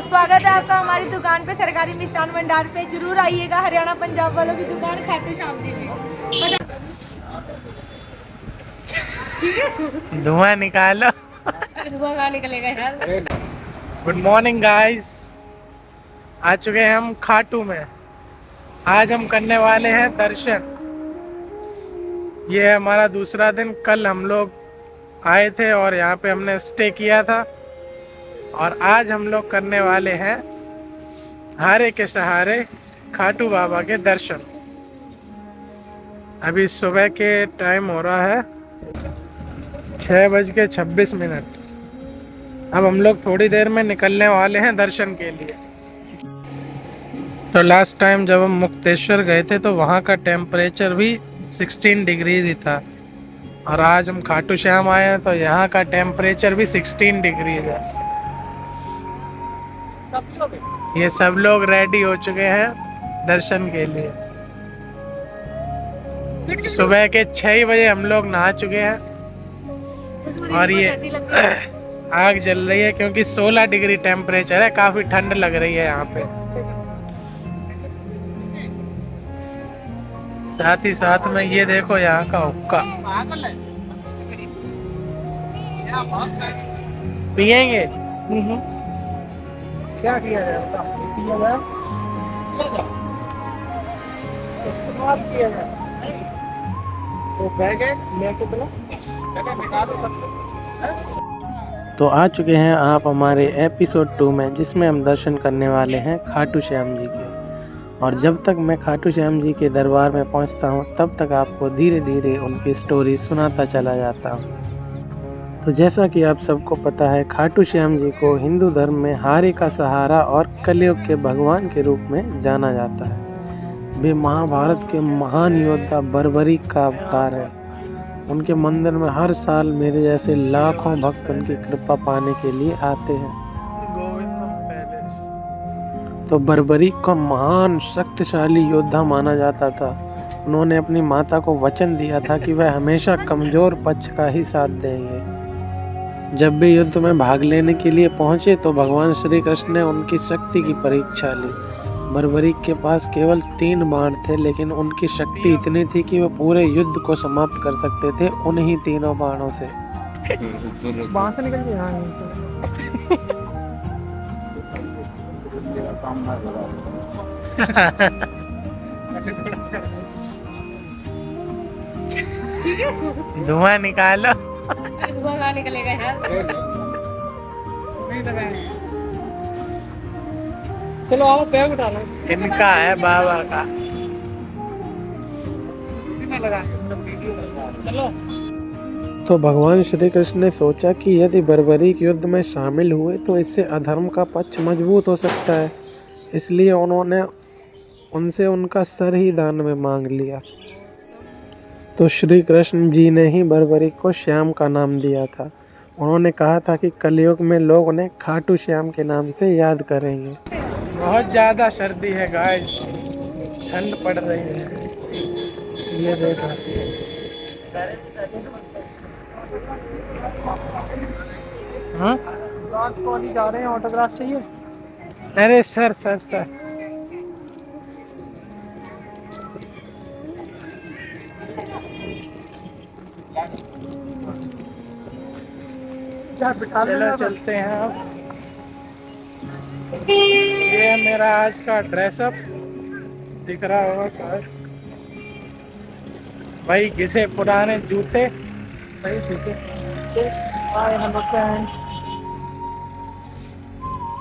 स्वागत है आपका हमारी दुकान पे, सरकारी मिष्ठान भंडार पे। जरूर आइएगा, हरियाणा पंजाब वालों की दुकान खाटू श्याम जी में। धुआं निकालो। धुआं कहाँ निकलेगा यार। गुड मॉर्निंग गाइस, आ चुके हैं हम खाटू में। आज हम करने वाले हैं दर्शन। ये है हमारा दूसरा दिन। कल हम लोग आए थे और यहाँ पे हमने स्टे किया था, और आज हम लोग करने वाले हैं हारे के सहारे खाटू बाबा के दर्शन। अभी सुबह के टाइम हो रहा है 6:26। अब हम लोग थोड़ी देर में निकलने वाले हैं दर्शन के लिए। तो लास्ट टाइम जब हम मुक्तेश्वर गए थे तो वहाँ का टेम्परेचर भी 16 डिग्री ही था, और आज हम खाटू श्याम आए हैं तो यहाँ का टेम्परेचर भी 16 डिग्री है। ये सब लोग रेडी हो चुके हैं दर्शन के लिए। सुबह के 6 बजे हम लोग नहा चुके हैं, और ये आग जल रही है क्योंकि 16 डिग्री टेम्परेचर है। काफी ठंड लग रही है यहाँ पे। साथ ही साथ में ये देखो यहाँ का हुक्का पियेंगे। क्या किया जाए पिया जाए, किया जाए तो बैग है लेके चलो निकालो सब। तो आ चुके हैं आप हमारे एपिसोड 2 में, जिसमें हम दर्शन करने वाले हैं खाटू श्याम जी के। और जब तक मैं खाटू श्याम जी के दरबार में पहुंचता हूं, तब तक आपको धीरे धीरे उनकी स्टोरी सुनाता चला जाता हूं। तो जैसा कि आप सबको पता है, खाटू श्याम जी को हिंदू धर्म में हारे का सहारा और कलयुग के भगवान के रूप में जाना जाता है। वे महाभारत के महान योद्धा बर्बरीक का अवतार है। उनके मंदिर में हर साल मेरे जैसे लाखों भक्त उनकी कृपा पाने के लिए आते हैं। तो बर्बरीक को महान शक्तिशाली योद्धा माना जाता था। उन्होंने अपनी माता को वचन दिया था कि वह हमेशा कमजोर पक्ष का ही साथ देंगे। जब वे युद्ध में भाग लेने के लिए पहुंचे तो भगवान श्री कृष्ण ने उनकी शक्ति की परीक्षा ली। बर्बरीक के पास केवल 3 बाण थे, लेकिन उनकी शक्ति इतनी थी कि वो पूरे युद्ध को समाप्त कर सकते थे उन्हीं 3 बाणों से। वहां से निकल के यहाँ धुआं निकालो। धुआं कहाँ निकलेगा यार। चलो आओ बैग उठा लो। इनका है बाबा का। चलो। तो भगवान श्री कृष्ण ने सोचा कि यदि बर्बरीक युद्ध में शामिल हुए तो इससे अधर्म का पक्ष मजबूत हो सकता है, इसलिए उन्होंने उनसे उनका सर ही दान में मांग लिया। तो श्री कृष्ण जी ने ही बर्बरीक को श्याम का नाम दिया था। उन्होंने कहा था कि कलयुग में लोग उन्हें खाटू श्याम के नाम से याद करेंगे। बहुत ज़्यादा सर्दी है गाइस, ठंड पड़ रही है। ये देखो हाँ कॉलेज जा रहे हैं, ऑटोग्राफ चाहिए। अरे सर सर सर चलो चलते हैं अब। ये है मेरा आज का ड्रेसअप, दिख रहा होगा कार भाई, घिसे पुराने जूते भाई, घिसे।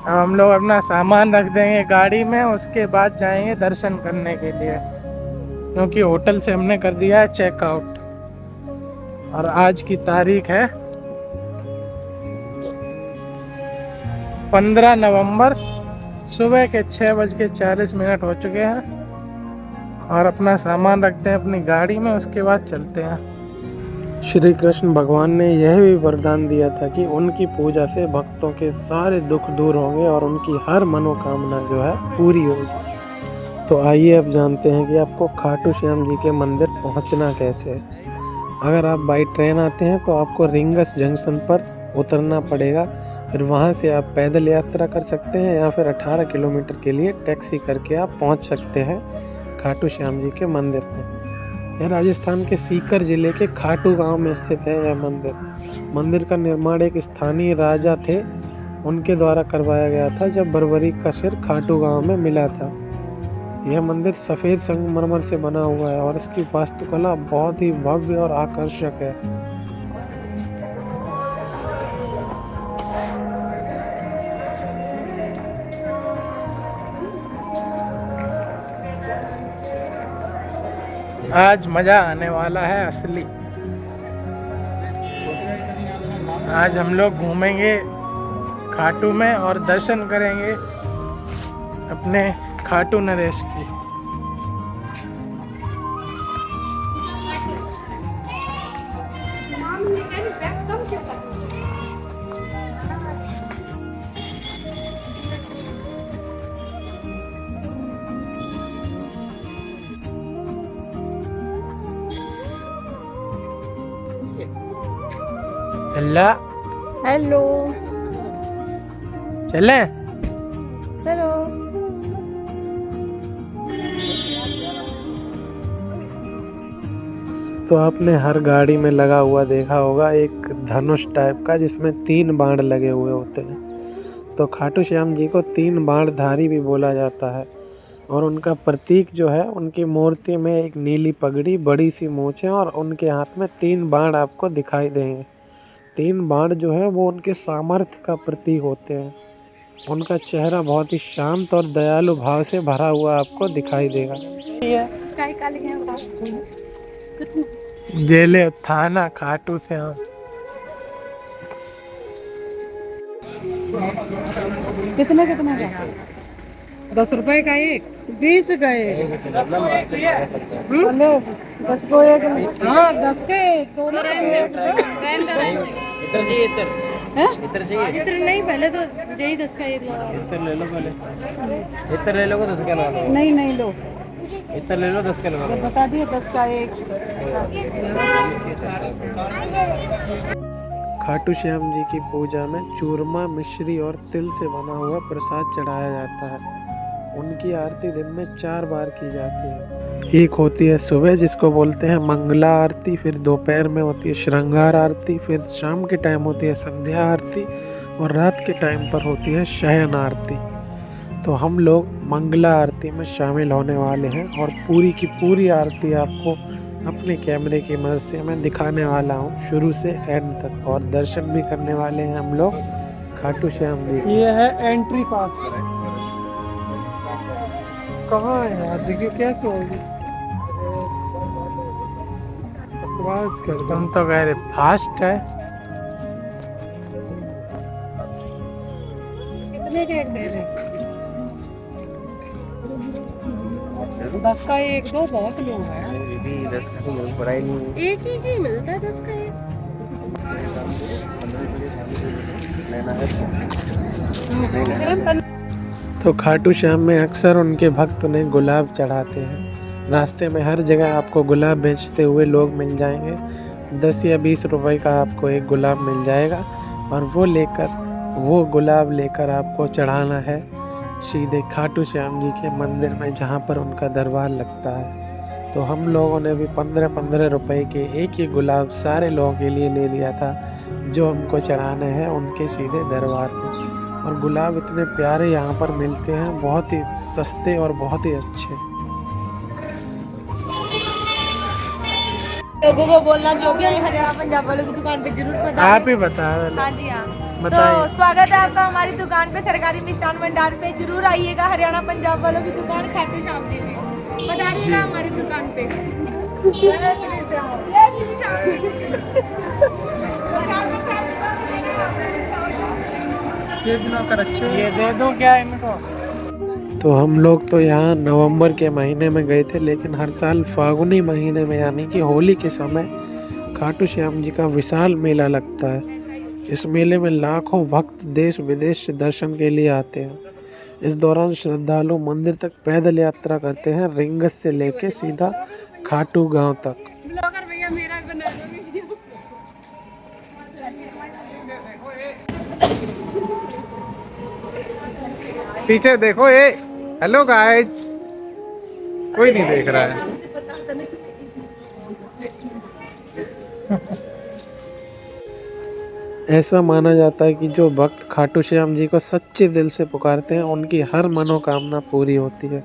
अब हम लोग अपना सामान रख देंगे गाड़ी में, उसके बाद जाएंगे दर्शन करने के लिए, क्योंकि होटल से हमने कर दिया है चेकआउट। और आज की तारीख है 15 नवंबर, सुबह के 6:40 हो चुके हैं। और अपना सामान रखते हैं अपनी गाड़ी में, उसके बाद चलते हैं। श्री कृष्ण भगवान ने यह भी वरदान दिया था कि उनकी पूजा से भक्तों के सारे दुख दूर होंगे और उनकी हर मनोकामना जो है पूरी होगी। तो आइए अब जानते हैं कि आपको खाटू श्याम जी के मंदिर पहुंचना कैसे है। अगर आप बाई ट्रेन आते हैं तो आपको रिंगस जंक्शन पर उतरना पड़ेगा, फिर वहां से आप पैदल यात्रा कर सकते हैं या फिर 18 किलोमीटर के लिए टैक्सी करके आप पहुंच सकते हैं खाटू श्याम जी के मंदिर में। यह राजस्थान के सीकर जिले के खाटू गांव में स्थित है यह मंदिर। मंदिर का निर्माण एक स्थानीय राजा थे, उनके द्वारा करवाया गया था जब बर्बरी का सिर खाटू गांव में मिला था। यह मंदिर सफ़ेद संगमरमर से बना हुआ है और इसकी वास्तुकला बहुत ही भव्य और आकर्षक है। आज मजा आने वाला है असली। आज हम लोग घूमेंगे खाटू में और दर्शन करेंगे अपने खाटू नरेश की। हेलो, चले चलो। तो आपने हर गाड़ी में लगा हुआ देखा होगा एक धनुष टाइप का, जिसमें 3 बाण लगे हुए होते हैं। तो खाटू श्याम जी को 3 बाणधारी भी बोला जाता है। और उनका प्रतीक जो है, उनकी मूर्ति में एक नीली पगड़ी, बड़ी सी मूंछें और उनके हाथ में 3 बाण आपको दिखाई देंगे। 3 बाण जो है वो उनके सामर्थ्य का प्रतीक होते हैं। उनका चेहरा बहुत ही शांत और दयालु भाव से भरा हुआ आपको दिखाई देगा। जेले थाना खाटू श्याम। कितना कितना का? 10 रुपए का एक, 20 का एक। 10 को एक, हाँ 10 के दोनों इतर चाहिए, इतर चाहिए। इत्र नहीं, पहले तो यही 10 का एक लगा। इतर ले लो पहले, इतर ले लो, 10 का लगा दो। नहीं नहीं लो, इतर ले लो, 10 का लगा दो। बता दिए 10 का एक। खाटू श्याम जी की पूजा में चूरमा, मिश्री और तिल से बना हुआ प्रसाद चढ़ाया जाता है। उनकी आरती दिन में 4 बार की जाती है। एक होती है सुबह, जिसको बोलते हैं मंगला आरती, फिर दोपहर में होती है श्रृंगार आरती, फिर शाम के टाइम होती है संध्या आरती और रात के टाइम पर होती है शयन आरती। तो हम लोग मंगला आरती में शामिल होने वाले हैं और पूरी की पूरी आरती आपको अपने कैमरे की मदद से मैं दिखाने वाला हूँ शुरू से एंड तक, और दर्शन भी करने वाले हैं हम लोग खाटू श्याम जी। ये है एंट्री पास। कहाँ है यार, देखिए कैसे होगी। बकवास कर, तुम तो कह रहे फास्ट है। कितने रेट दे रहे? 10 का एक दो, बहुत लोग हैं। ये भी 10 का तो बड़ा ही नहीं एक ही मिलता है 10 का एक। लेना है। तो खाटू श्याम में अक्सर उन्हें गुलाब चढ़ाते हैं। रास्ते में हर जगह आपको गुलाब बेचते हुए लोग मिल जाएंगे। 10 या 20 रुपए का आपको एक गुलाब मिल जाएगा और वो गुलाब लेकर आपको चढ़ाना है सीधे खाटू श्याम जी के मंदिर में, जहाँ पर उनका दरबार लगता है। तो हम लोगों ने भी 15-15 रुपए के एक ही गुलाब सारे लोगों के लिए ले लिया था जो हमको चढ़ाने हैं उनके सीधे दरबार में। और गुलाब इतने प्यारे यहाँ पर मिलते हैं, बहुत ही सस्ते और बहुत ही अच्छे। लोगों को बोलना जो भी आए हरियाणा पंजाब वालों की दुकान पे जरूर बताएं। आप ही बता हाँ जी हाँ। बताइए। तो स्वागत है आपका हमारी दुकान पे, सरकारी मिष्ठान भंडार पे। जरूर आइएगा हरियाणा पंजाब वालों की दुकान खाटू श्याम जी में। बता दीजिएगा हमारी दुकान पे। ये दे दो क्या इनको। तो हम लोग तो यहाँ नवंबर के महीने में गए थे, लेकिन हर साल फागुनी महीने में यानी कि होली के समय खाटू श्याम जी का विशाल मेला लगता है। इस मेले में लाखों भक्त देश विदेश से दर्शन के लिए आते हैं। इस दौरान श्रद्धालु मंदिर तक पैदल यात्रा करते हैं, रिंगस से लेके सीधा खाटू गांव तक। पीछे देखो ये। हेलो गाइस, कोई नहीं देख रहा है। ऐसा माना जाता है कि जो भक्त खाटू श्याम जी को सच्चे दिल से पुकारते हैं उनकी हर मनोकामना पूरी होती है।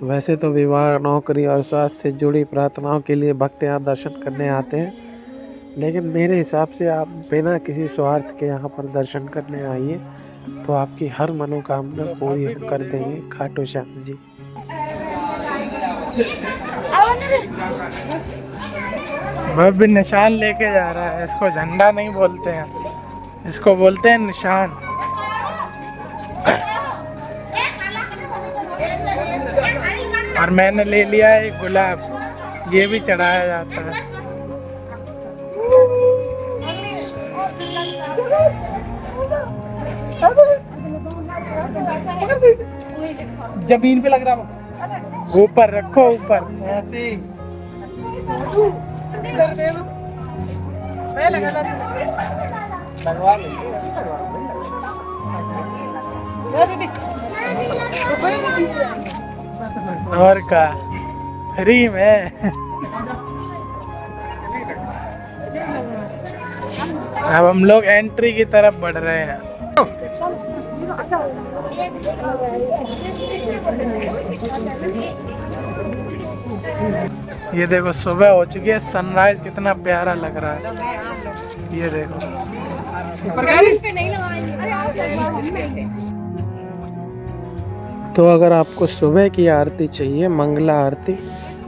वैसे तो विवाह, नौकरी और स्वास्थ्य से जुड़ी प्रार्थनाओं के लिए भक्त यहाँ दर्शन करने आते हैं, लेकिन मेरे हिसाब से आप बिना किसी स्वार्थ के यहाँ पर दर्शन करने आइए तो आपकी हर मनोकामना पूरी कर देंगे खाटू श्याम जी। वह भी निशान लेके जा रहा है। इसको झंडा नहीं बोलते हैं, इसको बोलते हैं निशान। और मैंने ले लिया है एक गुलाब, ये भी चढ़ाया जाता है। जमीन पे लग रहा है, ऊपर रखो, ऊपर ऐसे ही। लगवा ले। और का फ्री में। अब हम लोग एंट्री की तरफ बढ़ रहे हैं। ये देखो सुबह हो चुकी है, सनराइज कितना प्यारा लग रहा है। ये देखो तो अगर आपको सुबह की आरती चाहिए, मंगला आरती,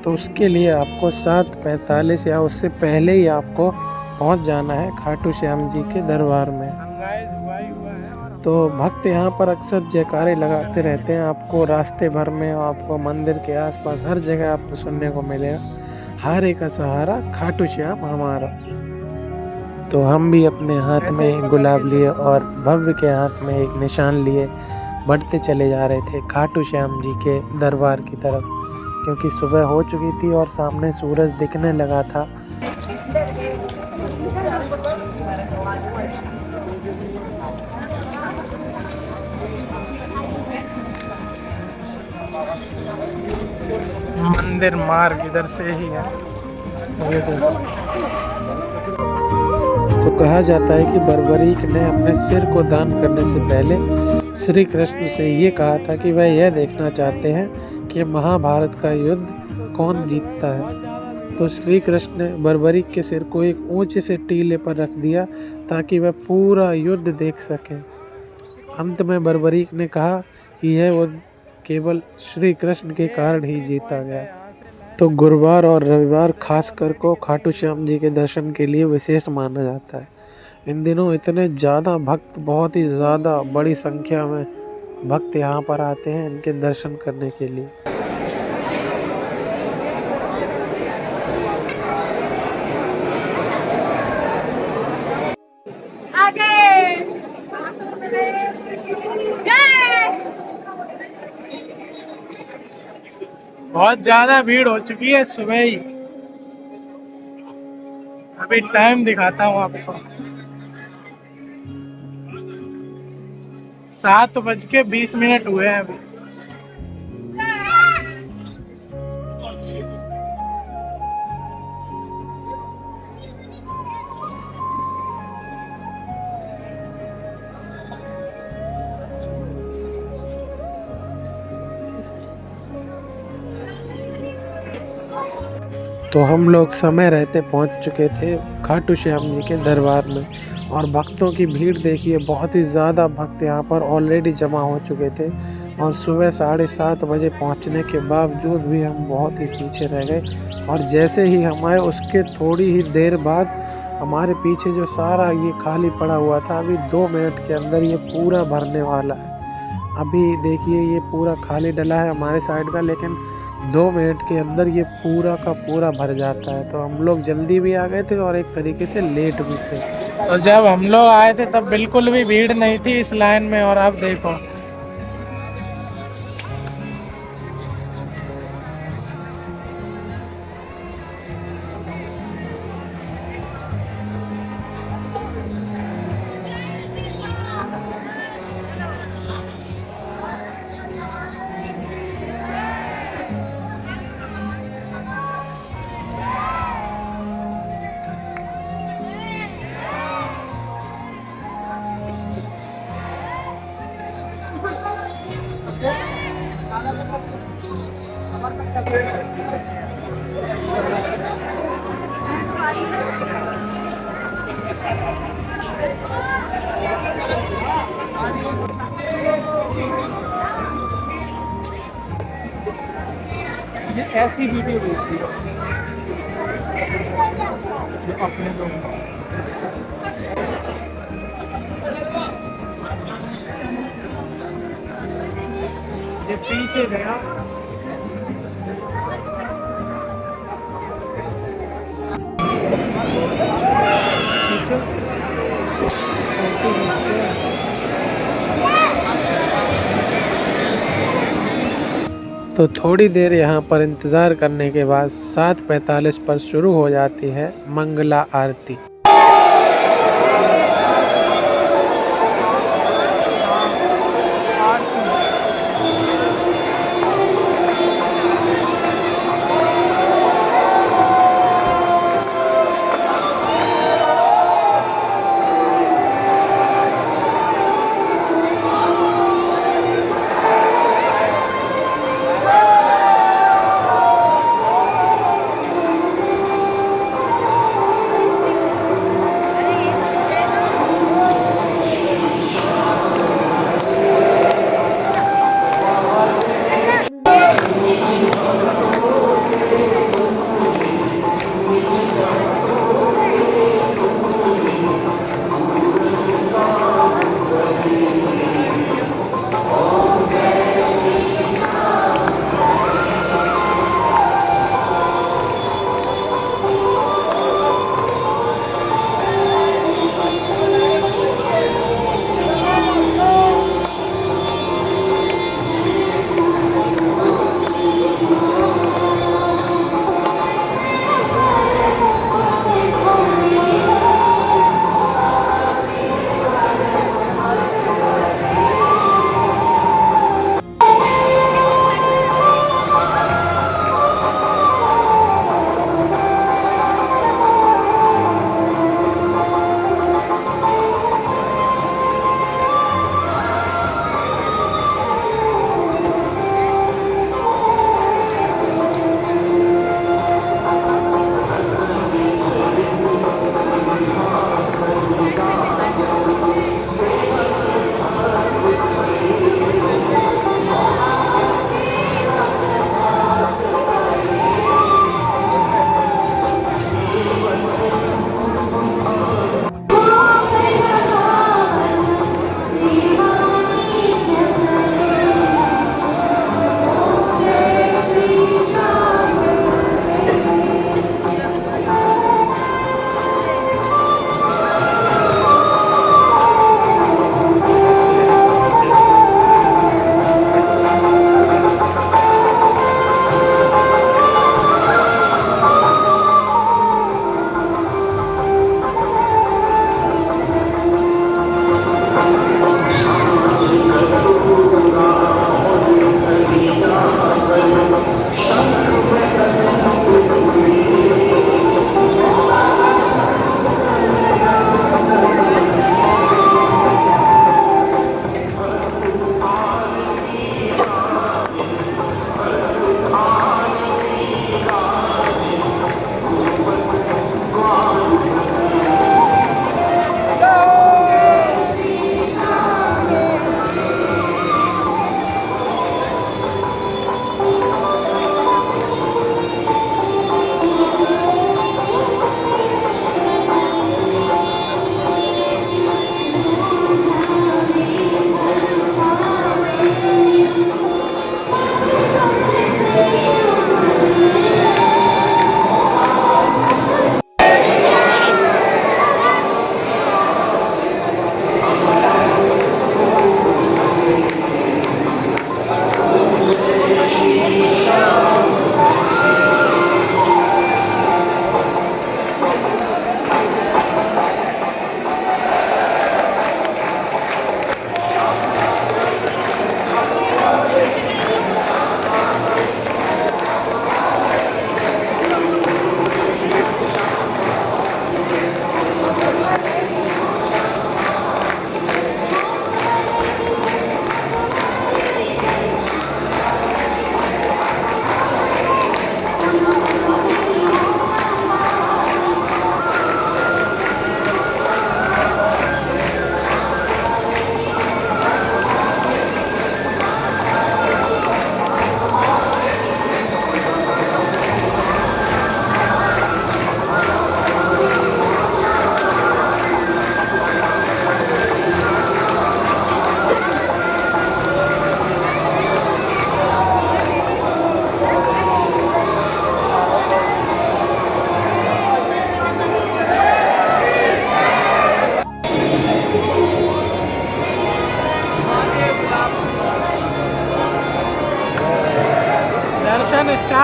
तो उसके लिए आपको 7:45 या उससे पहले ही आपको पहुंच जाना है खाटू श्याम जी के दरबार में। सनराइज हुआ ही हुआ है। तो भक्त यहाँ पर अक्सर जयकारे लगाते रहते हैं। आपको रास्ते भर में, आपको मंदिर के आसपास हर जगह आपको सुनने को मिलेगा, हारे का सहारा खाटू श्याम हमारा। तो हम भी अपने हाथ में एक गुलाब लिए और भव्य के हाथ में एक निशान लिए बढ़ते चले जा रहे थे खाटू श्याम जी के दरबार की तरफ, क्योंकि सुबह हो चुकी थी और सामने सूरज दिखने लगा था। मंदिर मार्ग इधर से ही है। तो कहा जाता है कि बर्बरीक ने अपने सिर को दान करने से पहले श्री कृष्ण से ये कहा था कि वह यह देखना चाहते हैं कि महाभारत का युद्ध कौन जीतता है। तो श्री कृष्ण ने बर्बरीक के सिर को एक ऊंचे से टीले पर रख दिया ताकि वह पूरा युद्ध देख सकें। अंत में बर्बरीक ने कहा कि यह युद्ध केवल श्री कृष्ण के कारण ही जीता गया। तो गुरुवार और रविवार खासकर को खाटू श्याम जी के दर्शन के लिए विशेष माना जाता है। इन दिनों इतने ज़्यादा भक्त, बहुत ही ज़्यादा बड़ी संख्या में भक्त यहाँ पर आते हैं इनके दर्शन करने के लिए। बहुत ज्यादा भीड़ हो चुकी है सुबह ही। अभी टाइम दिखाता हूँ आपको, 7:20 हुए हैं अभी। तो हम लोग समय रहते पहुंच चुके थे खाटू श्याम जी के दरबार में, और भक्तों की भीड़ देखिए, बहुत ही ज़्यादा भक्त यहाँ पर ऑलरेडी जमा हो चुके थे। और सुबह 7:30 बजे पहुँचने के बावजूद भी हम बहुत ही पीछे रह गए। और जैसे ही हम आए उसके थोड़ी ही देर बाद हमारे पीछे जो सारा ये खाली पड़ा हुआ था, अभी 2 मिनट के अंदर ये पूरा भरने वाला है। अभी देखिए ये पूरा खाली डला है हमारे साइड का, लेकिन 2 मिनट के अंदर ये पूरा का पूरा भर जाता है। तो हम लोग जल्दी भी आ गए थे और एक तरीके से लेट भी थे। तो जब हम लोग आए थे तब बिल्कुल भी भीड़ नहीं थी इस लाइन में, और अब देखो। ऐसी वीडियो देखी जो अपने लोग ये पीछे गया। तो थोड़ी देर यहाँ पर इंतज़ार करने के बाद 7:45 पर शुरू हो जाती है मंगला आरती।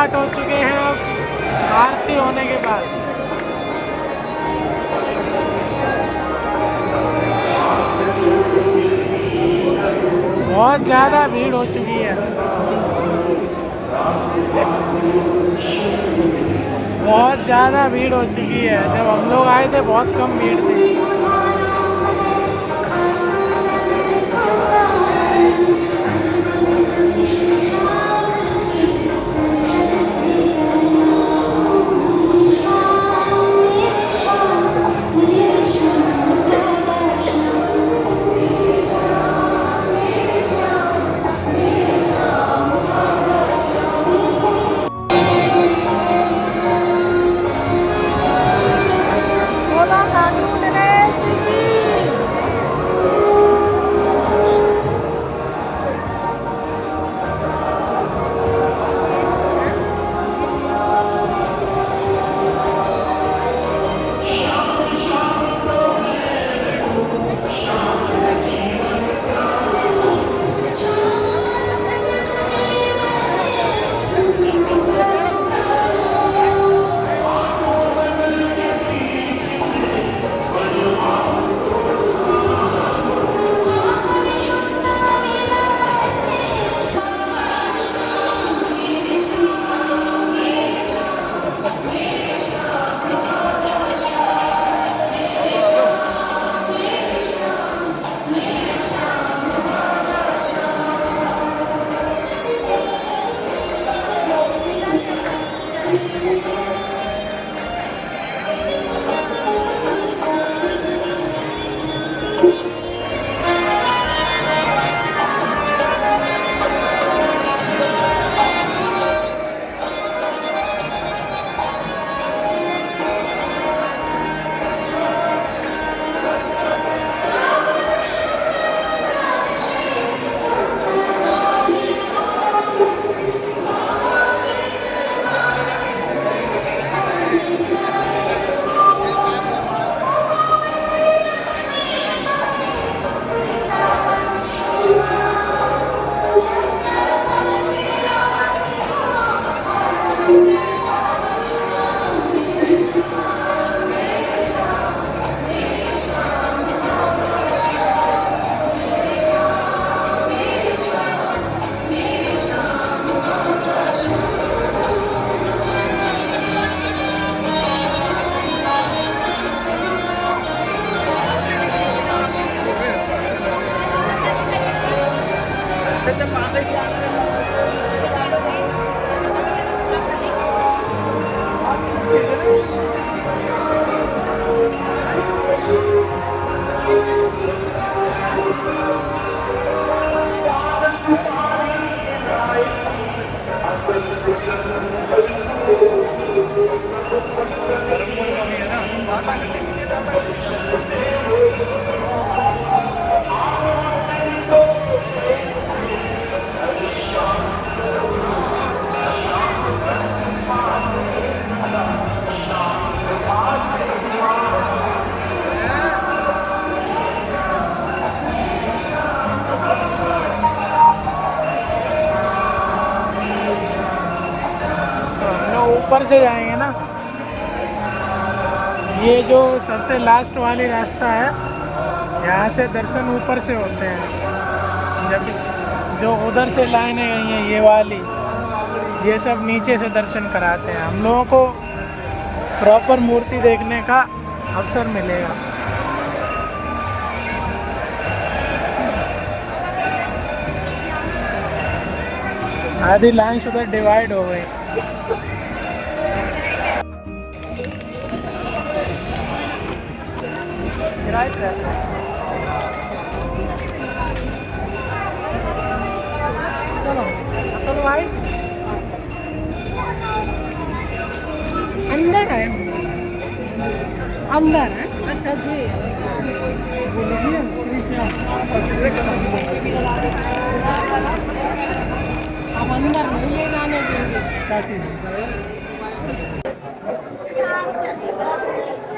स्टार्ट हो चुके हैं अब आरती होने के बाद। बहुत ज़्यादा भीड़ हो चुकी है, बहुत ज़्यादा भीड़ हो चुकी है। जब हम लोग आए थे बहुत कम भीड़ थी। बोलो खाटू नरेश की। ऊपर से जाएंगे ना, ये जो सबसे लास्ट वाली रास्ता है, यहाँ से दर्शन ऊपर से होते हैं। जब जो उधर से लाइनें गई हैं ये वाली, ये सब नीचे से दर्शन कराते हैं। हम लोगों को प्रॉपर मूर्ति देखने का अवसर मिलेगा। आधी लाइन उधर डिवाइड हो गई। चलो तो भाई अंदर है, अंदर है। अच्छा जी, अब अंदर नहीं ले जाने देंगे।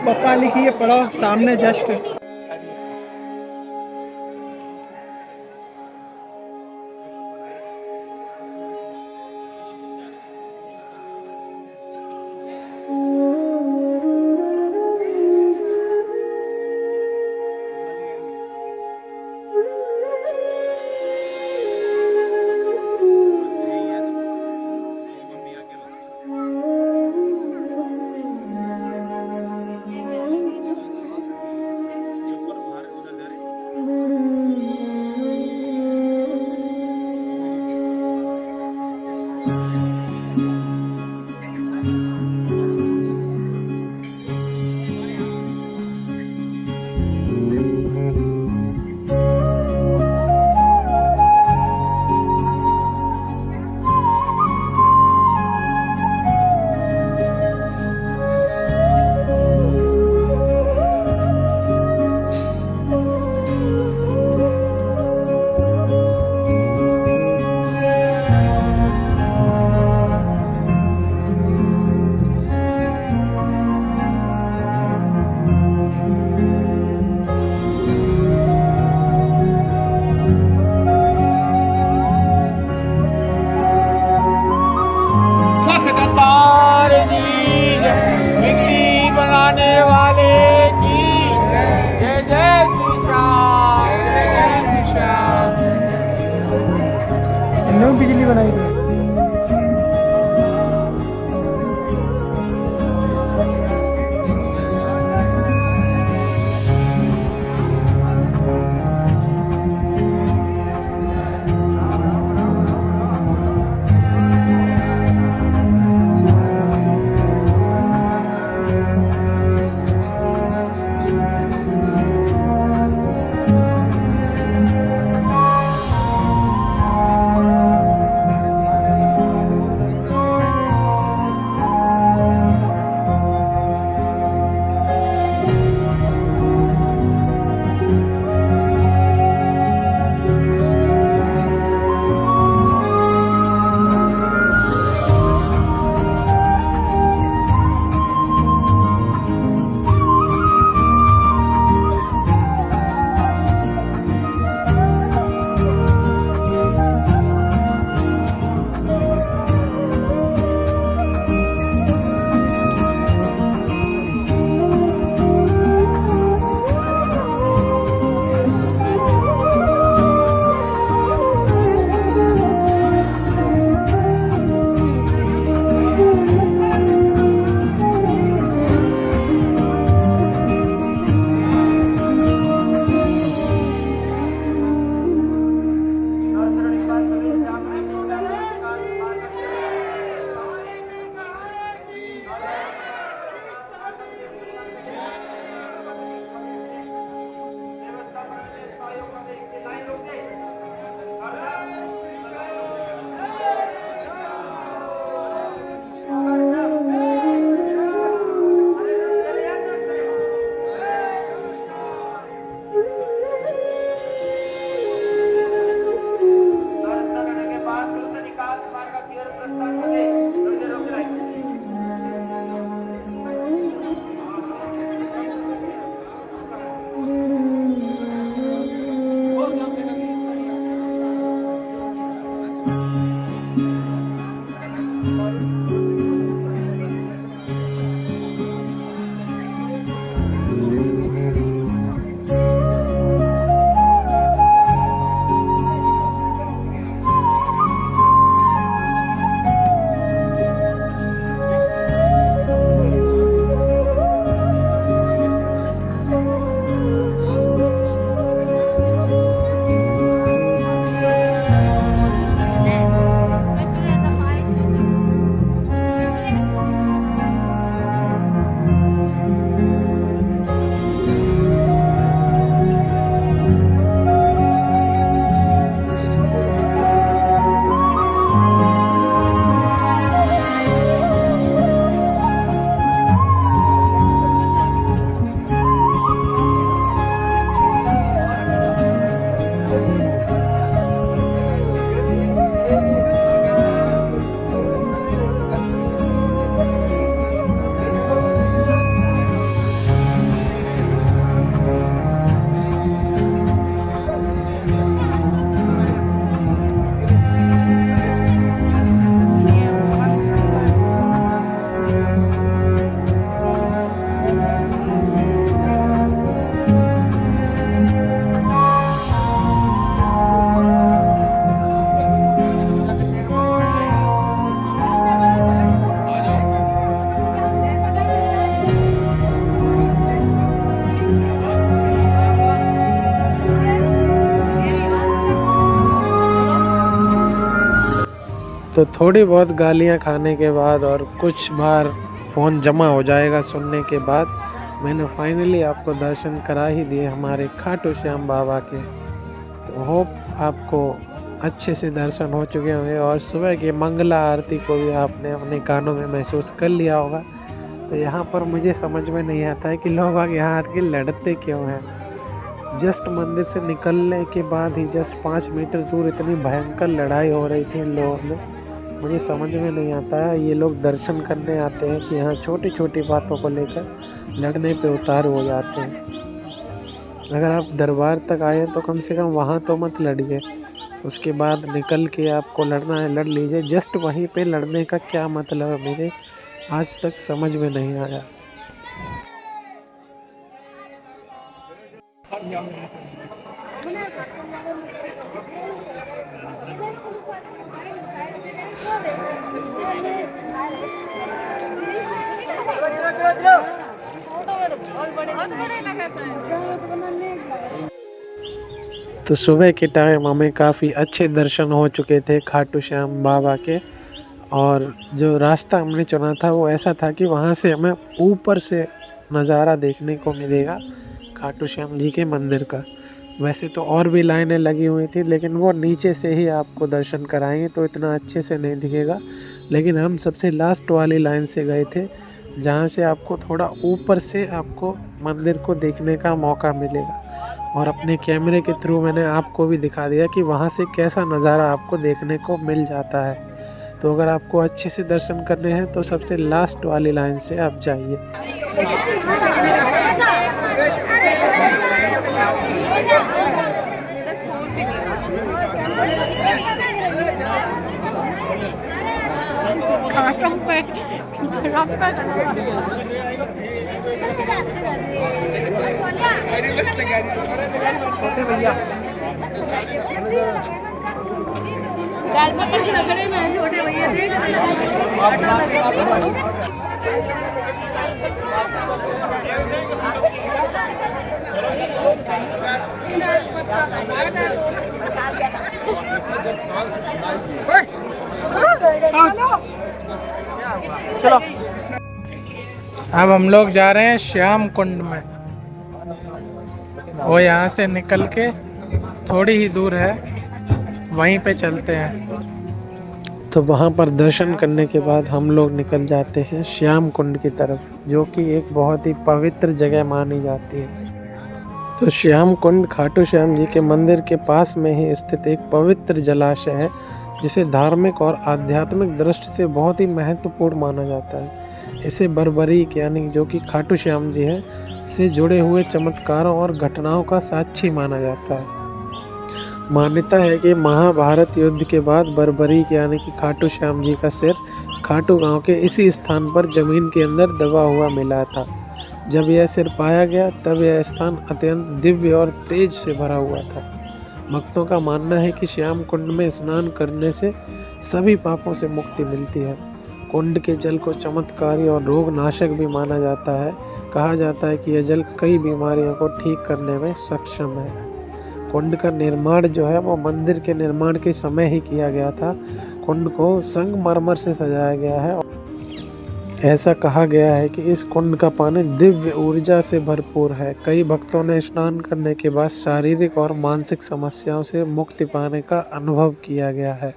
पक्का लिखिए, पढ़ो सामने जस्ट। तो थोड़ी बहुत गालियां खाने के बाद और कुछ बार फ़ोन जमा हो जाएगा सुनने के बाद मैंने फाइनली आपको दर्शन करा ही दिए हमारे खाटू श्याम बाबा के। तो होप आपको अच्छे से दर्शन हो चुके होंगे और सुबह की मंगला आरती को भी आपने अपने कानों में महसूस कर लिया होगा। तो यहाँ पर मुझे समझ में नहीं आता है कि लोग आगे यहाँ आके लड़ते क्यों हैं। जस्ट मंदिर से निकलने के बाद ही जस्ट 5 मीटर दूर इतनी भयंकर लड़ाई हो रही थी इन लोगों में। मुझे समझ में नहीं आता है, ये लोग दर्शन करने आते हैं कि यहाँ छोटी छोटी बातों को लेकर लड़ने पे उतार हो जाते हैं। अगर आप दरबार तक आए तो कम से कम वहाँ तो मत लड़िए, उसके बाद निकल के आपको लड़ना है लड़ लीजिए। जस्ट वहीं पे लड़ने का क्या मतलब है, मेरे आज तक समझ में नहीं आया। तो सुबह के टाइम हमें काफ़ी अच्छे दर्शन हो चुके थे खाटू श्याम बाबा के। और जो रास्ता हमने चुना था वो ऐसा था कि वहाँ से हमें ऊपर से नज़ारा देखने को मिलेगा खाटू श्याम जी के मंदिर का। वैसे तो और भी लाइनें लगी हुई थी लेकिन वो नीचे से ही आपको दर्शन कराएंगे तो इतना अच्छे से नहीं दिखेगा। लेकिन हम सबसे लास्ट वाली लाइन से गए थे जहाँ से आपको थोड़ा ऊपर से आपको मंदिर को देखने का मौका मिलेगा। और अपने कैमरे के थ्रू मैंने आपको भी दिखा दिया कि वहाँ से कैसा नज़ारा आपको देखने को मिल जाता है। तो अगर आपको अच्छे से दर्शन करने हैं तो सबसे लास्ट वाली लाइन से आप जाइए। छोटे भैया छोटे भैया चलो अब हम लोग जा रहे हैं श्याम कुंड में। वो यहाँ से निकल के थोड़ी ही दूर है, वहीं पे चलते हैं। तो वहाँ पर दर्शन करने के बाद हम लोग निकल जाते हैं श्याम कुंड की तरफ, जो कि एक बहुत ही पवित्र जगह मानी जाती है। तो श्याम कुंड खाटू श्याम जी के मंदिर के पास में ही स्थित एक पवित्र जलाशय है जिसे धार्मिक और आध्यात्मिक दृष्टि से बहुत ही महत्वपूर्ण माना जाता है। इसे बर्बरीक यानी जो कि खाटू श्याम जी हैं से जुड़े हुए चमत्कारों और घटनाओं का साक्षी माना जाता है। मान्यता है कि महाभारत युद्ध के बाद बर्बरीक यानी कि खाटू श्याम जी का सिर खाटू गांव के इसी स्थान पर जमीन के अंदर दबा हुआ मिला था। जब यह सिर पाया गया तब यह स्थान अत्यंत दिव्य और तेज से भरा हुआ था। भक्तों का मानना है कि श्याम कुंड में स्नान करने से सभी पापों से मुक्ति मिलती है। कुंड के जल को चमत्कारी और रोग नाशक भी माना जाता है। कहा जाता है कि यह जल कई बीमारियों को ठीक करने में सक्षम है। कुंड का निर्माण जो है वो मंदिर के निर्माण के समय ही किया गया था। कुंड को संगमरमर से सजाया गया है। ऐसा कहा गया है कि इस कुंड का पानी दिव्य ऊर्जा से भरपूर है। कई भक्तों ने स्नान करने के बाद शारीरिक और मानसिक समस्याओं से मुक्ति पाने का अनुभव किया गया है।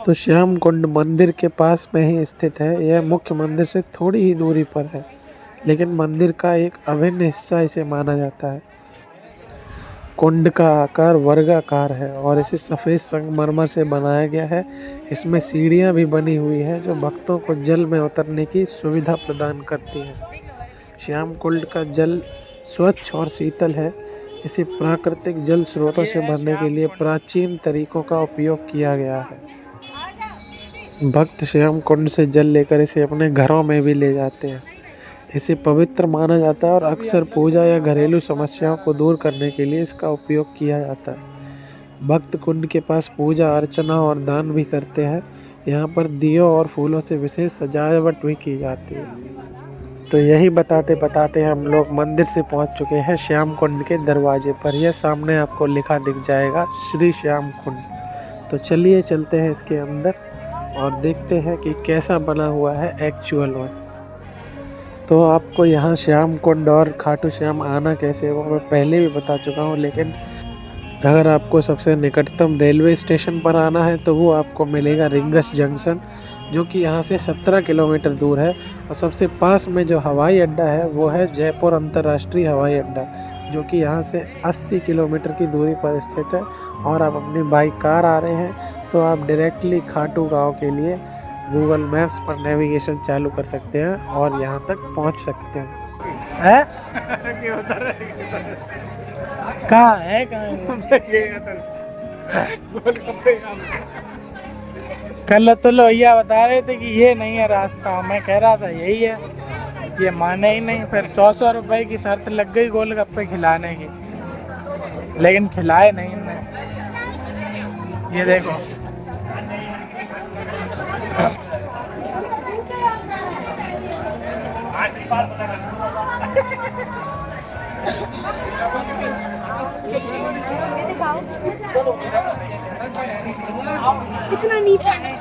तो श्याम कुंड मंदिर के पास में ही स्थित है। यह मुख्य मंदिर से थोड़ी ही दूरी पर है, लेकिन मंदिर का एक अभिन्न हिस्सा इसे माना जाता है। कुंड का आकार वर्गाकार है और इसे सफ़ेद संगमरमर से बनाया गया है। इसमें सीढ़ियाँ भी बनी हुई है जो भक्तों को जल में उतरने की सुविधा प्रदान करती है। श्याम कुंड का जल स्वच्छ और शीतल है। इसे प्राकृतिक जल स्रोतों से भरने के लिए प्राचीन तरीकों का उपयोग किया गया है। भक्त श्याम कुंड से जल लेकर इसे अपने घरों में भी ले जाते हैं। इसे पवित्र माना जाता है और अक्सर पूजा या घरेलू समस्याओं को दूर करने के लिए इसका उपयोग किया जाता है। भक्त कुंड के पास पूजा अर्चना और दान भी करते हैं। यहाँ पर दियों और फूलों से विशेष सजावट भी की जाती है। तो यही बताते बताते हम लोग मंदिर से पहुँच चुके हैं श्याम कुंड के दरवाजे पर। यह सामने आपको लिखा दिख जाएगा श्री श्याम कुंड। तो चलिए चलते हैं इसके अंदर और देखते हैं कि कैसा बना हुआ है एक्चुअल में। तो आपको यहाँ श्याम कुंड और खाटू श्याम आना कैसे वो मैं पहले भी बता चुका हूँ, लेकिन अगर आपको सबसे निकटतम रेलवे स्टेशन पर आना है तो वो आपको मिलेगा रिंगस जंक्शन, जो कि यहाँ से 17 किलोमीटर दूर है। और सबसे पास में जो हवाई अड्डा है वो है जयपुर अंतर्राष्ट्रीय हवाई अड्डा, जो कि यहाँ से 80 किलोमीटर की दूरी पर स्थित है। और आप अपनी बाइक कार आ रहे हैं तो आप डायरेक्टली खाटू गाँव के लिए गूगल मैप्स पर नेविगेशन चालू कर सकते हैं और यहाँ तक पहुँच सकते हैं। कहाँ है कल तो भैया बता रहे थे कि ये नहीं है रास्ता, मैं कह रहा था यही है, ये माने ही नहीं। फिर 100 रुपए की शर्त लग गई गोलगप्पे खिलाने की, लेकिन खिलाए नहीं इन्हें। ये देखो इतना नीचे है।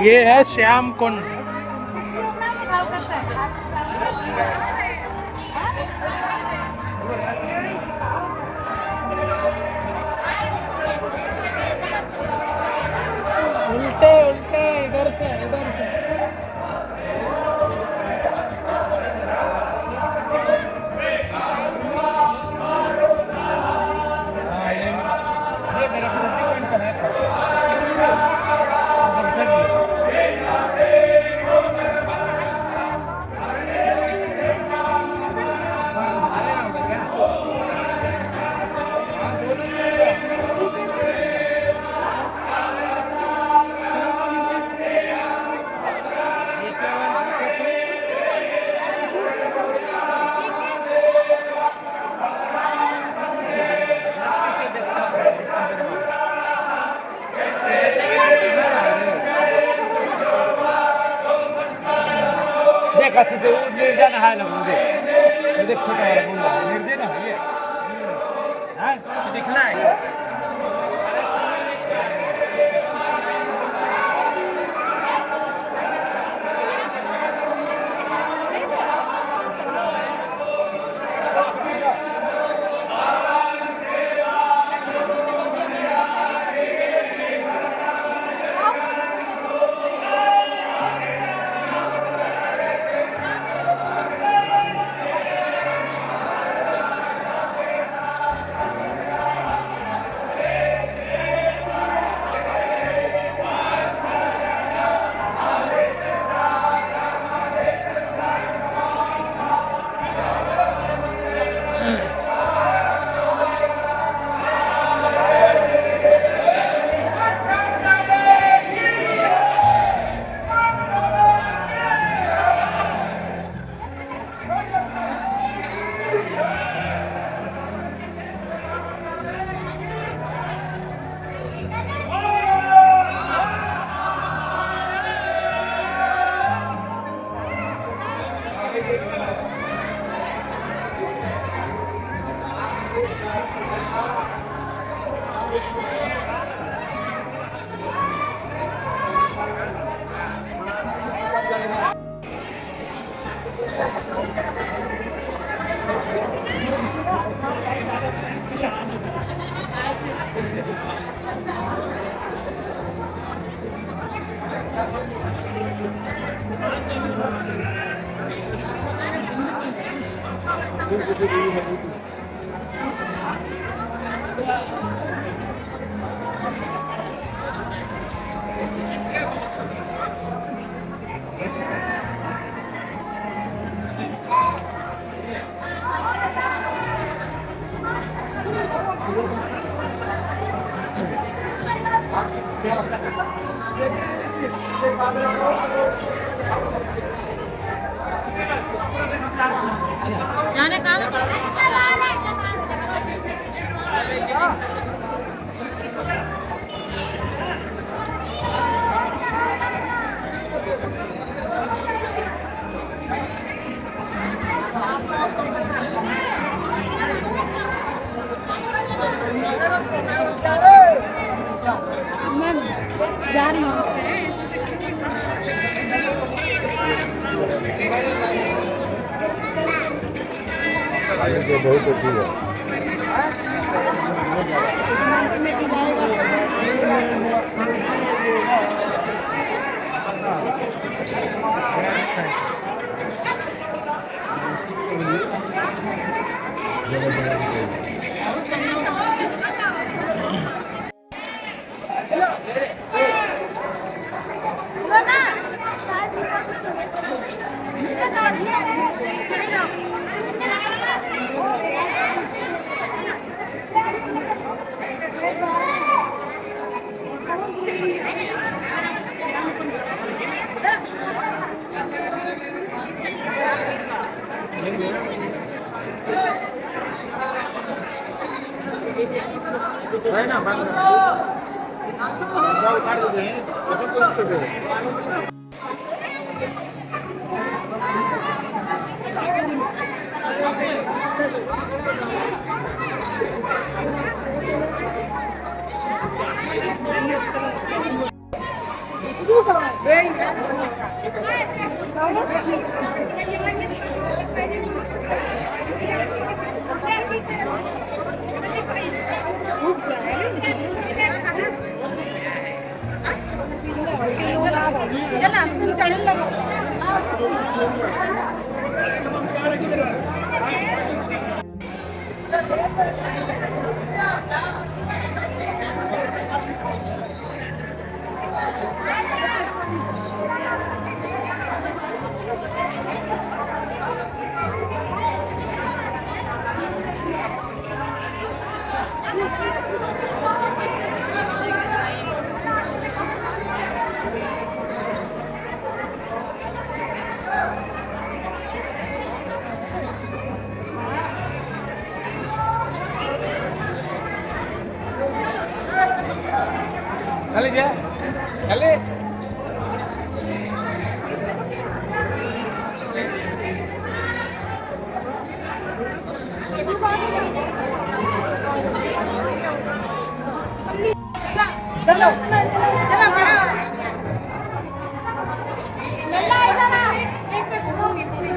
ये है श्याम कुंड। उल्टे उल्टे इधर से इधर से। दिखना है। जाने कहाँ ये बहुत अच्छी है। चला तुम चढ़ने लगो। चले जा चले चलो चलो बड़ा लल्ला इधर आ एक पे घूमूंगी पूरी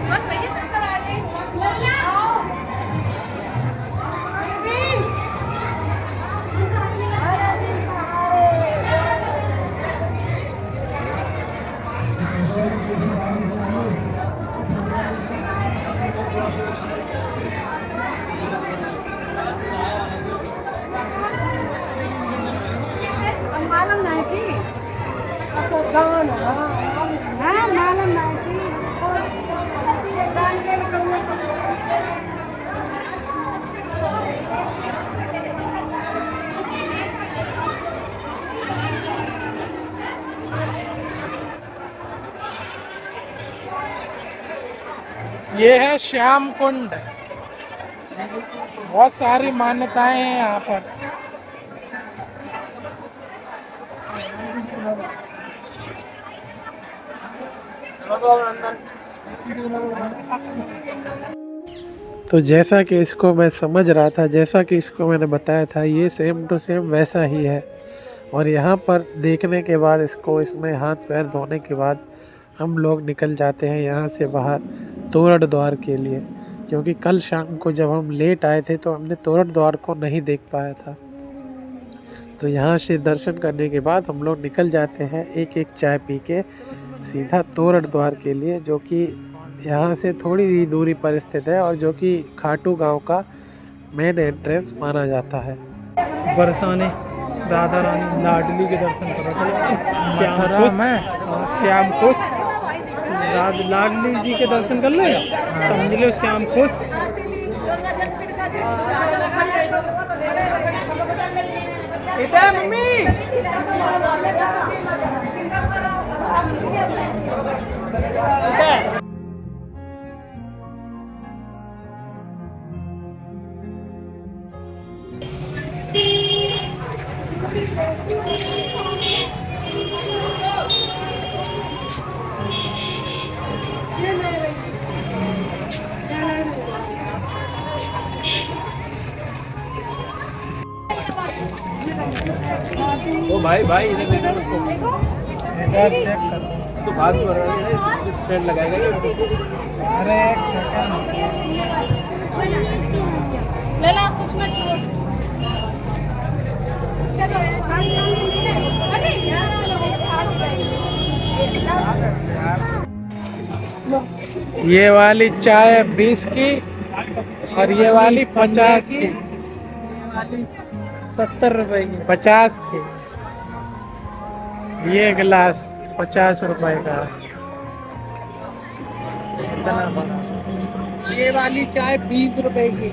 बस भैया चक्कर आ गई मालूम नहीं थी अच्छा गान हाँ मालूम नहीं थी गान के ये है श्याम कुंड। बहुत सारी मान्यताएं हैं यहाँ पर। तो जैसा कि इसको मैं समझ रहा था, जैसा कि इसको मैंने बताया था, ये सेम टू सेम वैसा ही है। और यहाँ पर देखने के बाद इसको इसमें हाथ पैर धोने के बाद हम लोग निकल जाते हैं यहाँ से बाहर तोरण द्वार के लिए, क्योंकि कल शाम को जब हम लेट आए थे तो हमने तोरण द्वार को नहीं देख पाया था। तो यहाँ से दर्शन करने के बाद हम लोग निकल जाते हैं एक एक चाय पी के सीधा तोरण द्वार के लिए, जो कि यहाँ से थोड़ी ही दूरी पर स्थित है और जो कि खाटू गांव का मेन एंट्रेंस माना जाता है। बरसाने राधा रानी लाडली के दर्शन करो। श्याम खुश लाडली जी के दर्शन कर लेगा, समझ लो श्याम खुश। मम्मी वो भाई भाई इधर देखो उसको। इधर चेक करो। तो भाग तो रहा है, स्टैंड लगाएगा ये। अरे एक सेकंड। ले ला कुछ मत छोड़। अरे यार ये वाली चाय 20 की और ये वाली 50 की। 70 रुपए की। 50 की। ये गिलास 50 रुपए का। इतना बड़ा। ये वाली चाय 20 रुपए की।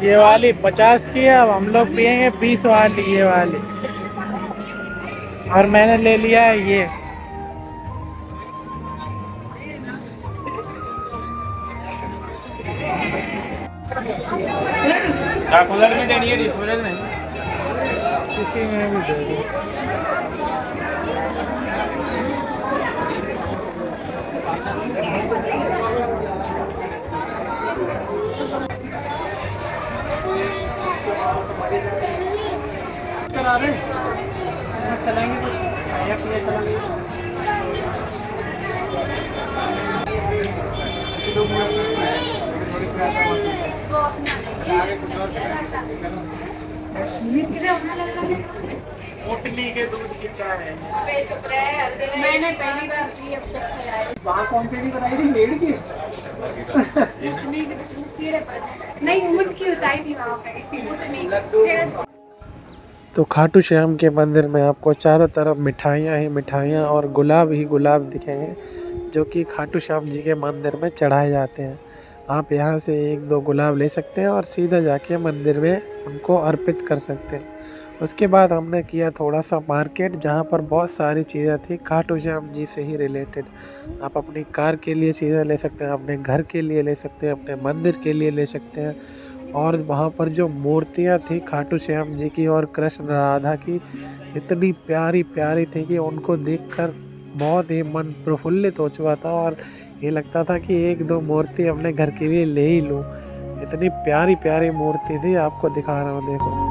ये वाली 50 की है। अब हम लोग पियेंगे 20 वाली, ये वाली। और मैंने ले लिया है ये। कूलर में देनी है, कूलर में किसी में भी दे दो। करा रहे चलेंगे कुछ खाया पिया चला। ओटली के दूध की चाय है। मैंने पहली बार पी अब जब से आए। वहाँ कौन सी नहीं बनाई थी, लेड की? नहीं ऊँट की उताई थी वहाँ पे। ऊँट नहीं। तो खाटू श्याम के मंदिर में आपको चारों तरफ मिठाइयाँ ही मिठाइयाँ और गुलाब ही गुलाब दिखेंगे, जो कि खाटू श्याम जी के मंदिर में चढ़ाए जाते हैं। आप यहाँ से 1-2 गुलाब ले सकते हैं और सीधा जाके मंदिर में उनको अर्पित कर सकते हैं। उसके बाद हमने किया थोड़ा सा मार्केट, जहाँ पर बहुत सारी चीज़ें थी खाटू श्याम जी से ही रिलेटेड। आप अपनी कार के लिए चीज़ें ले सकते हैं, अपने घर के लिए ले सकते हैं, अपने मंदिर के लिए ले सकते हैं। और वहाँ पर जो मूर्तियाँ थी खाटू श्याम जी की और कृष्ण राधा की, इतनी प्यारी प्यारी थी कि उनको देखकर बहुत ही मन प्रफुल्लित हो चुका था और ये लगता था कि 1-2 मूर्ति अपने घर के लिए ले ही लूँ। इतनी प्यारी प्यारी मूर्ति थी, आपको दिखा रहा हूँ, देखो।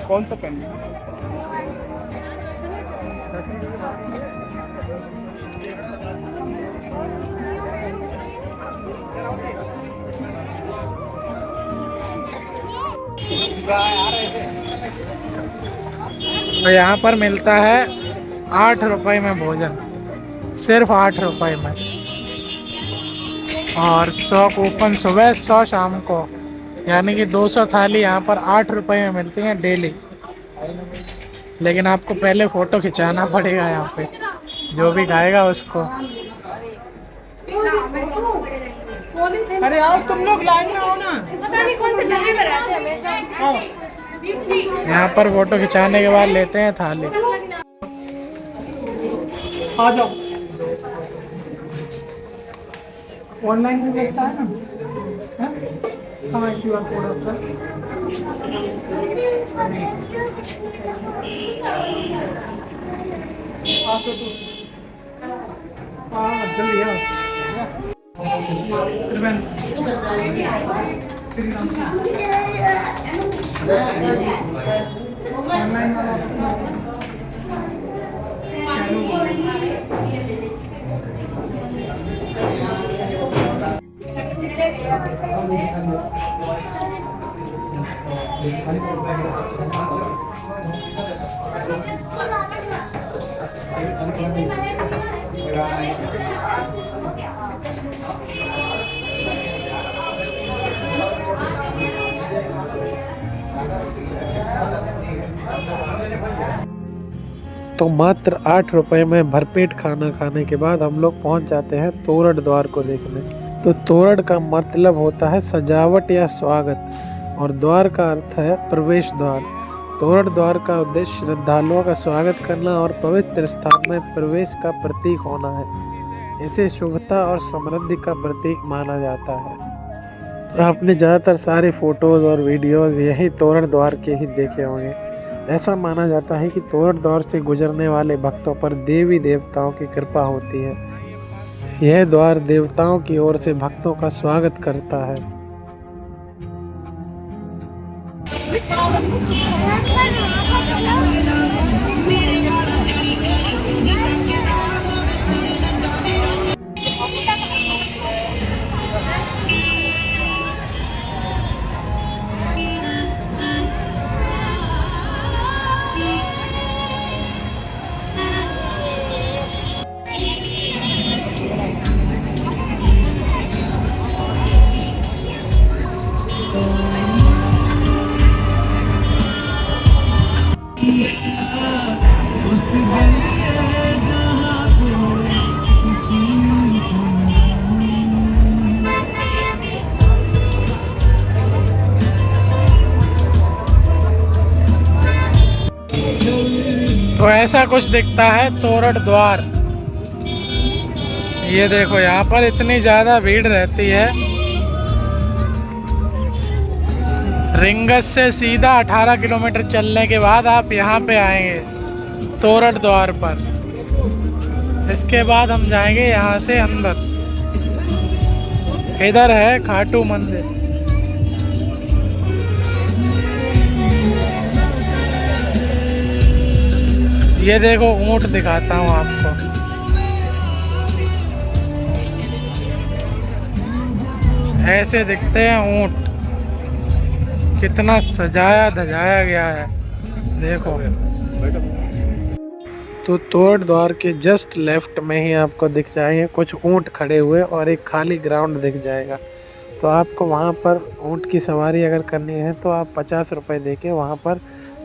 कौन सा पेन? तो यहाँ पर मिलता है 8 रुपए में भोजन, सिर्फ 8 रुपए में। और 100 कूपन सुबह 100 शाम को, यानी कि 200 थाली यहाँ पर 8 रुपए में मिलती हैं डेली। लेकिन आपको पहले फ़ोटो खिंचाना पड़ेगा यहाँ पे, जो भी खाएगा उसको। अरे आओ तुम लोग लाइन में आओ ना। पता नहीं कौन से नशे में रहते हैं हमेशा। यहाँ पर फोटो खिंचाने के बाद लेते हैं थाली। आ जाओ, ऑनलाइन से बेचता है ना? हाँ, QR कोड होता है। हाँ, जल्दी आओ। श्री राम। ऑनलाइन वाला तो मात्र 8 रुपए में भरपेट खाना खाने के बाद हम लोग पहुंच जाते हैं तोरण द्वार को देखने। तो तोरण का मतलब होता है सजावट या स्वागत, और द्वार का अर्थ है प्रवेश द्वार। तोरण द्वार का उद्देश्य श्रद्धालुओं का स्वागत करना और पवित्र स्थान में प्रवेश का प्रतीक होना है। इसे शुभता और समृद्धि का प्रतीक माना जाता है। तो आपने ज़्यादातर सारे फोटोज़ और वीडियोज़ यही तोरण द्वार के ही देखे होंगे। ऐसा माना जाता है कि तोरण द्वार से गुजरने वाले भक्तों पर देवी देवताओं की कृपा होती है। यह द्वार देवताओं की ओर से भक्तों का स्वागत करता है। तो ऐसा कुछ दिखता है तोरण द्वार। ये देखो, यहाँ पर इतनी ज़्यादा भीड़ रहती है। रिंगस से सीधा 18 किलोमीटर चलने के बाद आप यहाँ पे आएंगे तोरण द्वार पर। इसके बाद हम जाएंगे यहाँ से अंदर। इधर है खाटू मंदिर। ये देखो, ऊंट दिखाता हूँ आपको। ऐसे दिखते हैं ऊंट, कितना सजाया धजाया गया है, देखो। तो तोरण द्वार के जस्ट लेफ्ट में ही आपको दिख जाएंगे कुछ ऊंट खड़े हुए और एक खाली ग्राउंड दिख जाएगा। तो आपको वहाँ पर ऊंट की सवारी अगर करनी है तो आप 50 रुपये दे के वहाँ पर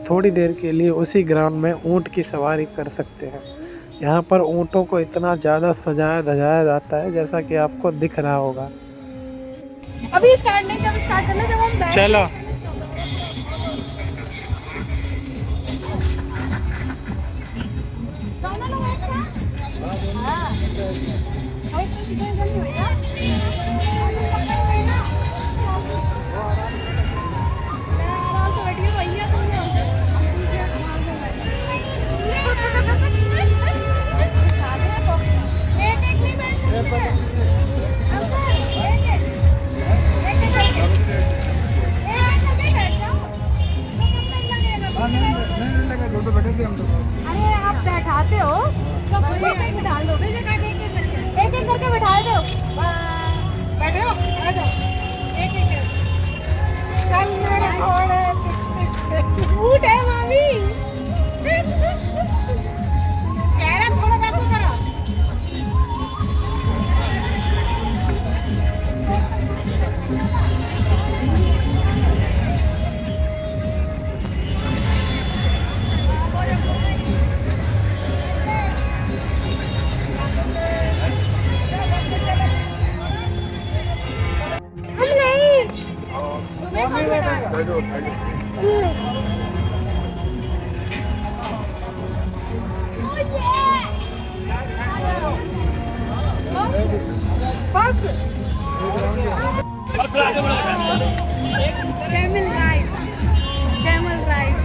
थोड़ी देर के लिए उसी ग्राउंड में ऊंट की सवारी कर सकते हैं। यहाँ पर ऊँटों को इतना ज़्यादा सजाया धजाया जाता है जैसा कि आपको दिख रहा होगा। अभी स्टार्ट नहीं, जब स्टार्ट करना जब हम बैठ चलो। अरे आप बैठाते हो तो एक डाल दो, फिर एक एक करके बैठा दो। बैठे हो, आ जाओ, एक एक चल मेरे घोड़े ऊँट है मामी। चेहरा थोड़ा वैसा करो। हम नहीं कैमल राइड, कैमल राइड।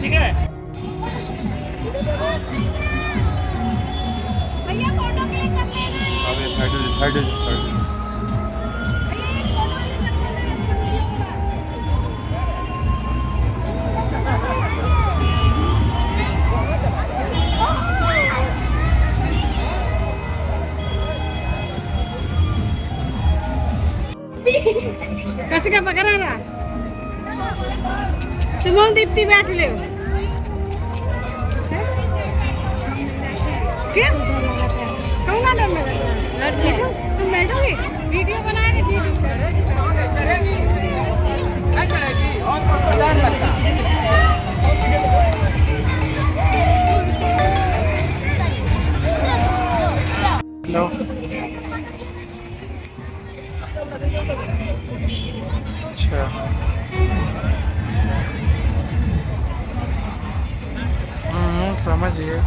ठीक है। भैया फोटो क्लिक कर लेना है। अबे साइड साइड भैया एक फोटो क्लिक कर लेना। कैसे क्या पकड़ा रहा? तुम और दीप्ति बैठ ले। क्या? क्यों ना डर में लड़के? तुम बैठोगे? वीडियो बना रहे लो अच्छा समझिए।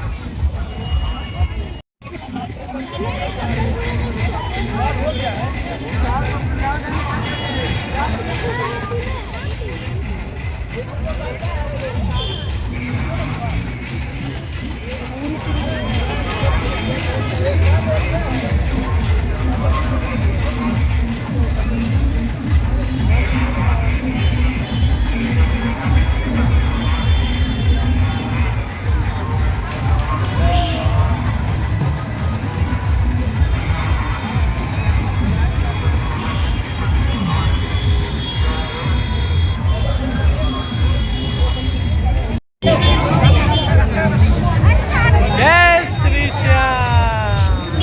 जय श्री श्याम,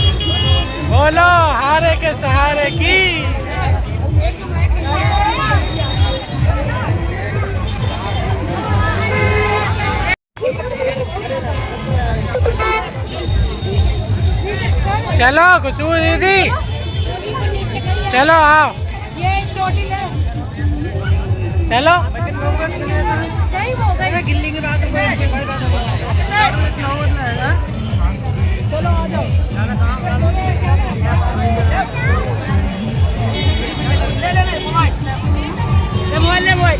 बोलो हारे के सहारे की। चलो खुशबू दीदी, चलो आओ, ये चोटी है। चलो। सही हो गई। गिल्ली की बात चलो आ जाओ। ले मोबाइल ले मोबाइल।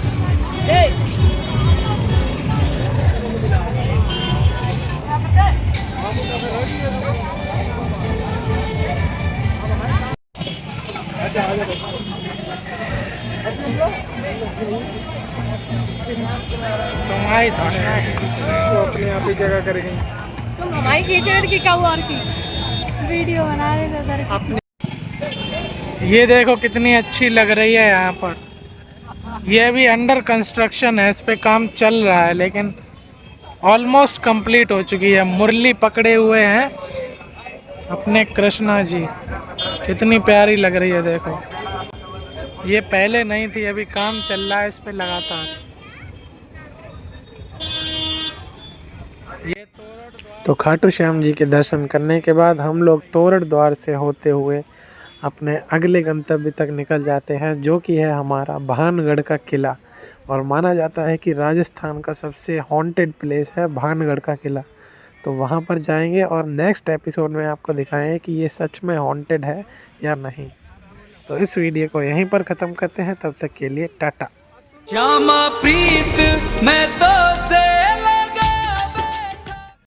तुम आई तो अपने आप ही जगह करेंगे। तुम हमारी कीचड़ की कब और की वीडियो बना रहे थे उधर की। ये देखो कितनी अच्छी लग रही है यहाँ पर। ये भी अंडर कंस्ट्रक्शन है, इस पे काम चल रहा है लेकिन ऑलमोस्ट कंप्लीट हो चुकी है। मुरली पकड़े हुए हैं अपने कृष्णा जी, कितनी प्यारी लग रही है देखो। ये पहले नहीं थी, अभी काम चल रहा है इस पे लगातार। ये तो खाटू श्याम जी के दर्शन करने के बाद हम लोग तोरण द्वार से होते हुए अपने अगले गंतव्य तक निकल जाते हैं, जो कि है हमारा भानगढ़ का किला। और माना जाता है कि राजस्थान का सबसे हॉन्टेड प्लेस है भानगढ़ का किला। तो वहाँ पर जाएंगे और नेक्स्ट एपिसोड में आपको दिखाएंगे कि ये सच में हॉन्टेड है या नहीं। तो इस वीडियो को यहीं पर ख़त्म करते हैं, तब तक के लिए टाटा। श्यामा प्रीत मैं तो